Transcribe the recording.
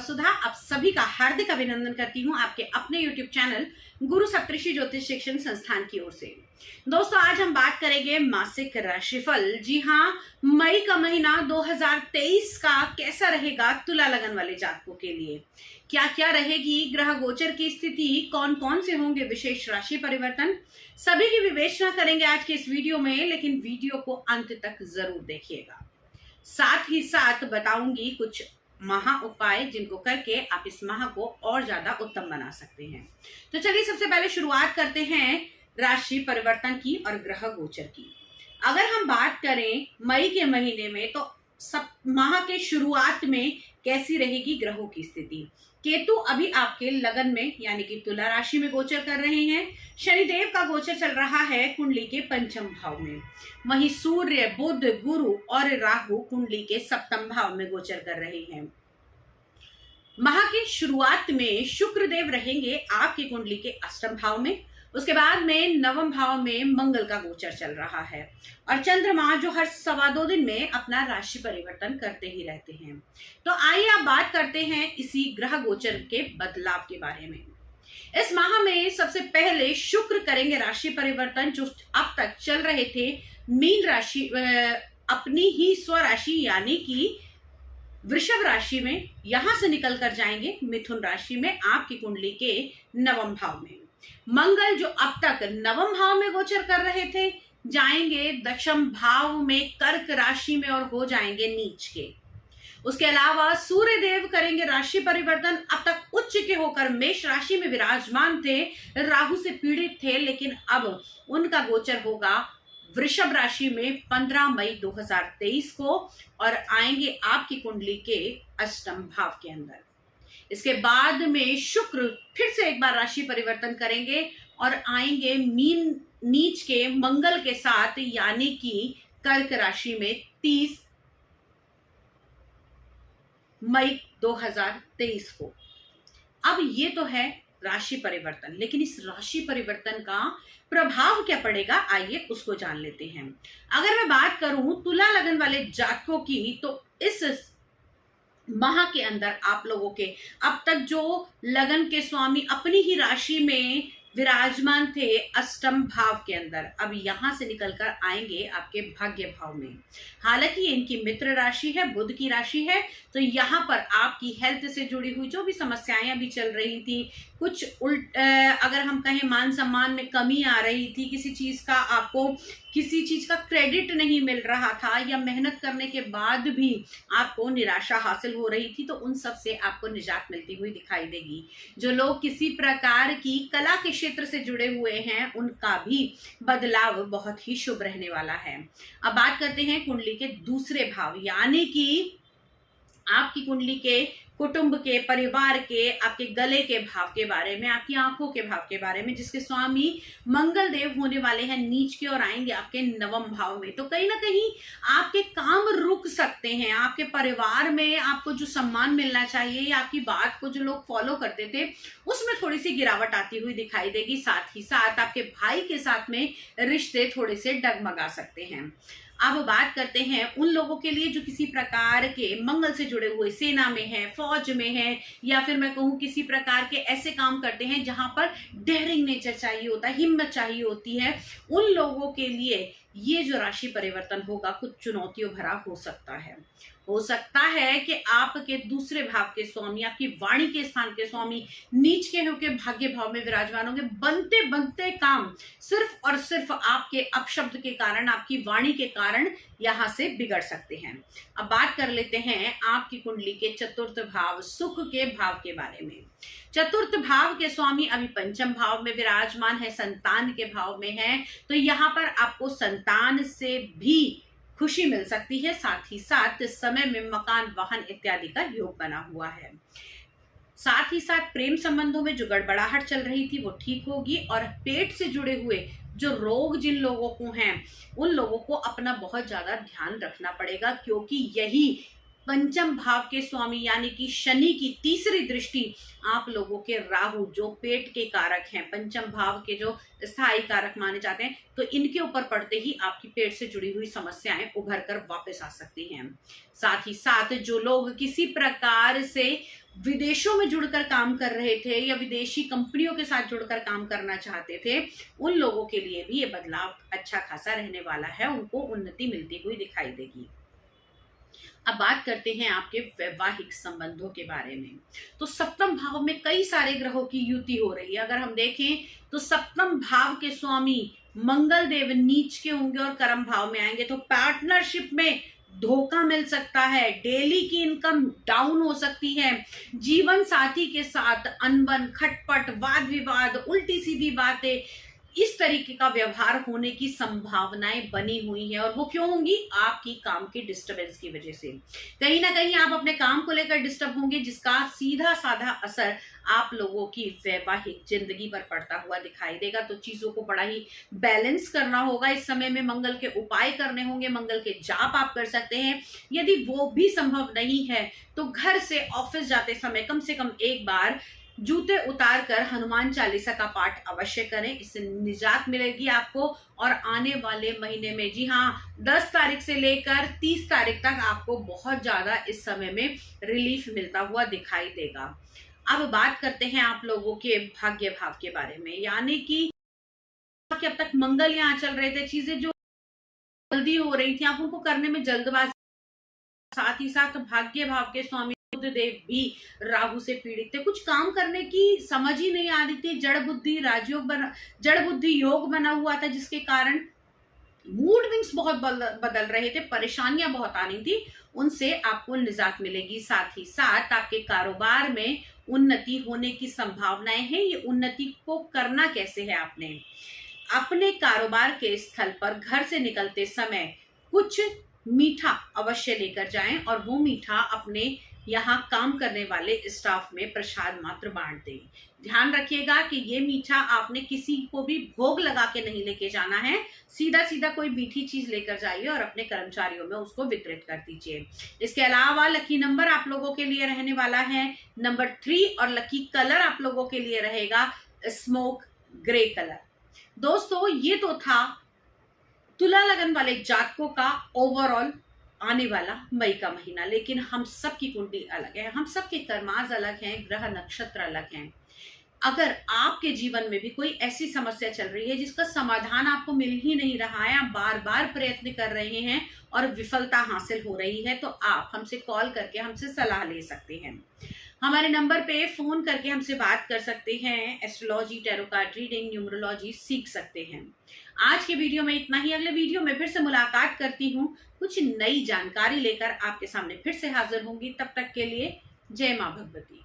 वसुधा आप सभी का हार्दिक अभिनंदन करती हूँ आपके अपने YouTube चैनल गुरु सप्तऋषि ज्योतिष शिक्षण संस्थान की ओर से। दोस्तों, आज हम बात करेंगे मासिक राशिफल। जी हाँ, मई का महीना 2023 का कैसा रहेगा तुला लगन वाले जातकों के लिए। क्या क्या रहेगी ग्रह गोचर की स्थिति, कौन कौन से होंगे विशेष राशि परिवर्तन, सभी की विवेचना करेंगे आज के इस वीडियो में। लेकिन वीडियो को अंत तक जरूर देखिएगा। साथ ही साथ बताऊंगी कुछ महा उपाय जिनको करके आप इस माह को और ज्यादा उत्तम बना सकते हैं। तो चलिए सबसे पहले शुरुआत करते हैं राशि परिवर्तन की और ग्रह गोचर की। अगर हम बात करें मई के महीने में, तो सब माह के शुरुआत में कैसी रहेगी ग्रहों की स्थिति। केतु अभी आपके लगन में यानी कि तुला राशि में गोचर कर रहे हैं। शनिदेव का गोचर चल रहा है कुंडली के पंचम भाव में। वहीं सूर्य, बुध, गुरु और राहु कुंडली के सप्तम भाव में गोचर कर रहे हैं। माह की शुरुआत में शुक्र देव रहेंगे आपकी कुंडली के अष्टम भाव में। उसके बाद में नवम भाव में मंगल का गोचर चल रहा है और चंद्रमा जो हर 2.25 दिन में अपना राशि परिवर्तन करते ही रहते हैं। तो आइए आप बात करते हैं इसी ग्रह गोचर के बदलाव के बारे में। इस माह में सबसे पहले शुक्र करेंगे राशि परिवर्तन। जो अब तक चल रहे थे मीन राशि अपनी ही स्वराशि यानी कि वृषभ राशि में, यहां से निकल कर जाएंगे मिथुन राशि में आपकी कुंडली के नवम भाव में। मंगल जो अब तक नवम भाव में गोचर कर रहे थे, जाएंगे दशम भाव में कर्क राशि में और हो जाएंगे नीच के। उसके अलावा सूर्य देव करेंगे राशि परिवर्तन। अब तक उच्च के होकर मेष राशि में विराजमान थे, राहु से पीड़ित थे, लेकिन अब उनका गोचर होगा वृषभ राशि में 15 मई 2023 को और आएंगे आपकी कुंडली के अष्टम भाव के अंदर। इसके बाद में शुक्र फिर से एक बार राशि परिवर्तन करेंगे और आएंगे मीन नीच के मंगल के साथ यानी कि कर्क राशि में 30 मई 2023 को। अब ये तो है राशि परिवर्तन, लेकिन इस राशि परिवर्तन का प्रभाव क्या पड़ेगा आइए उसको जान लेते हैं। अगर मैं बात करूं तुला लगन वाले जातकों की, तो इस माह के अंदर आप लोगों के अब तक जो लगन के स्वामी अपनी ही राशि में विराजमान थे अष्टम भाव के अंदर, अब यहां से निकलकर आएंगे आपके भाग्य भाव में। हालांकि इनकी मित्र राशि है, बुध की राशि है, तो यहाँ पर आपकी हेल्थ से जुड़ी हुई जो भी समस्याएं अभी चल रही थी, कुछ अगर हम कहें मान सम्मान में कमी आ रही थी, किसी चीज का आपको किसी चीज का क्रेडिट नहीं मिल रहा था, या मेहनत करने के बाद भी आपको निराशा हासिल हो रही थी, तो उन सब से आपको निजात मिलती हुई दिखाई देगी। जो लोग किसी प्रकार की कला के क्षेत्र से जुड़े हुए हैं, उनका भी बदलाव बहुत ही शुभ रहने वाला है। अब बात करते हैं कुंडली के दूसरे भाव यानी कि आपकी कुंडली के कुटुंब के, परिवार के, आपके गले के भाव के बारे में, आपकी आंखों के भाव के बारे में, जिसके स्वामी मंगल देव होने वाले हैं नीच के और आएंगे आपके नवम भाव में। तो कहीं ना कहीं आपके काम रुक सकते हैं। आपके परिवार में आपको जो सम्मान मिलना चाहिए या आपकी बात को जो लोग फॉलो करते थे, उसमें थोड़ी सी गिरावट आती हुई दिखाई देगी। साथ ही साथ आपके भाई के साथ में रिश्ते थोड़े से डगमगा सकते हैं। अब बात करते हैं उन लोगों के लिए जो किसी प्रकार के मंगल से जुड़े हुए सेना में है, फौज में है, या फिर मैं कहूँ किसी प्रकार के ऐसे काम करते हैं जहां पर डेयरिंग नेचर चाहिए होता है, हिम्मत चाहिए होती है। उन लोगों के लिए ये जो राशि परिवर्तन होगा कुछ चुनौतियों भरा हो सकता है। हो सकता है कि आपके दूसरे भाव के स्वामी, आपकी वाणी के स्थान के स्वामी नीच के होकर भाग्य भाव में विराजमान होंगे। बनते बनते काम सिर्फ और सिर्फ आपके अपशब्द के कारण, आपकी वाणी के कारण यहां से बिगड़ सकते हैं। अब बात कर लेते हैं आपकी कुंडली के चतुर्थ भाव सुख के भाव के बारे में। चतुर्थ भाव के स्वामी अभी पंचम भाव में विराजमान है, संतान के भाव में है, तो यहाँ पर आपको संतान से भी खुशी मिल सकती है। साथ ही साथ इस समय में मकान, वाहन इत्यादि का योग बना हुआ है। साथ ही साथ प्रेम संबंधों में जो गड़बड़ाहट चल रही थी वो ठीक होगी और पेट से जुड़े हुए जो रोग जिन लोगों को हैं, उन लोगों को अपना बहुत ज्यादा ध्यान रखना पड़ेगा, क्योंकि यही पंचम भाव के स्वामी यानी कि शनि की तीसरी दृष्टि आप लोगों के राहु जो पेट के कारक हैं, पंचम भाव के जो स्थायी कारक माने जाते हैं, तो इनके ऊपर पड़ते ही आपकी पेट से जुड़ी हुई समस्याएं उभर कर वापस आ सकती हैं। साथ ही साथ जो लोग किसी प्रकार से विदेशों में जुड़कर काम कर रहे थे या विदेशी कंपनियों के साथ जुड़कर काम करना चाहते थे, उन लोगों के लिए भी ये बदलाव अच्छा खासा रहने वाला है, उनको उन्नति मिलती हुई दिखाई देगी। अब बात करते हैं आपके वैवाहिक संबंधों के बारे में। तो सप्तम भाव में कई सारे ग्रहों की युति हो रही है। अगर हम देखें तो सप्तम भाव के स्वामी मंगल देव नीच के होंगे और कर्म भाव में आएंगे, तो पार्टनरशिप में धोखा मिल सकता है, डेली की इनकम डाउन हो सकती है, जीवन साथी के साथ अनबन, खटपट, वाद विवाद, उल्टी सीधी बातें, इस तरीके का व्यवहार होने की संभावनाएं बनी हुई है। और वो क्यों होंगी? आपकी काम की डिस्टरबेंस की वजह से। कहीं ना कहीं आप अपने काम को लेकर डिस्टर्ब होंगे, जिसका सीधा साधा असर आप लोगों की वैवाहिक जिंदगी पर पड़ता हुआ दिखाई देगा। तो चीजों को बड़ा ही बैलेंस करना होगा। इस समय में मंगल के उपाय करने होंगे, मंगल के जाप आप कर सकते हैं। यदि वो भी संभव नहीं है तो घर से ऑफिस जाते समय कम से कम एक बार जूते उतार कर हनुमान चालीसा का पाठ अवश्य करें, इससे निजात मिलेगी आपको। और आने वाले महीने में, जी हाँ, 10 तारीख से लेकर 30 तारीख तक आपको बहुत ज्यादा इस समय में रिलीफ मिलता हुआ दिखाई देगा। अब बात करते हैं आप लोगों के भाग्य भाव के बारे में, यानी कि अब तक मंगल यहाँ चल रहे थे, चीजें जो जल्दी हो रही थी आप उनको करने में जल्दबाजी, साथ ही साथ भाग्य भाव के स्वामी देव भी राहु से पीड़ित थे, कुछ काम करने की समझ ही नहीं आ रही थी, जड़ बुद्धि योग बना हुआ था, जिसके कारण मूड विंग्स बहुत बदल रहे थे, परेशानियां बहुत आ रही थी, उनसे आपको निजात मिलेगी। साथ ही साथ आपके कारोबार में उन्नति होने की संभावनाएं हैं। ये उन्नति को करना कैसे है? आपने अपने कारोबार के स्थल पर घर से निकलते समय कुछ मीठा अवश्य लेकर जाएं और वो मीठा अपने यहाँ काम करने वाले स्टाफ में प्रसाद मात्र बांट दें। ध्यान रखिएगा कि ये मीठा आपने किसी को भी भोग लगा के नहीं लेके जाना है, सीधा सीधा कोई मीठी चीज लेकर जाइए और अपने कर्मचारियों में उसको वितरित कर दीजिए। इसके अलावा लकी नंबर आप लोगों के लिए रहने वाला है नंबर 3 और लकी कलर आप लोगों के लिए रहेगा स्मोक ग्रे कलर। दोस्तों, ये तो था तुला लगन वाले जातकों का ओवरऑल आने वाला मई का महीना, लेकिन हम सबकी कुंडली अलग है, हम सबके कर्माज अलग हैं, ग्रह नक्षत्र अलग हैं। अगर आपके जीवन में भी कोई ऐसी समस्या चल रही है जिसका समाधान आपको मिल ही नहीं रहा है, आप बार बार प्रयत्न कर रहे हैं और विफलता हासिल हो रही है, तो आप हमसे कॉल करके हमसे सलाह ले सकते हैं। हमारे नंबर पे फोन करके हमसे बात कर सकते हैं, astrology, tarot card reading, numerology सीख सकते हैं। आज के वीडियो में इतना ही। अगले वीडियो में फिर से मुलाकात करती हूँ, कुछ नई जानकारी लेकर आपके सामने फिर से हाजिर होंगी। तब तक के लिए जय मां भगवती।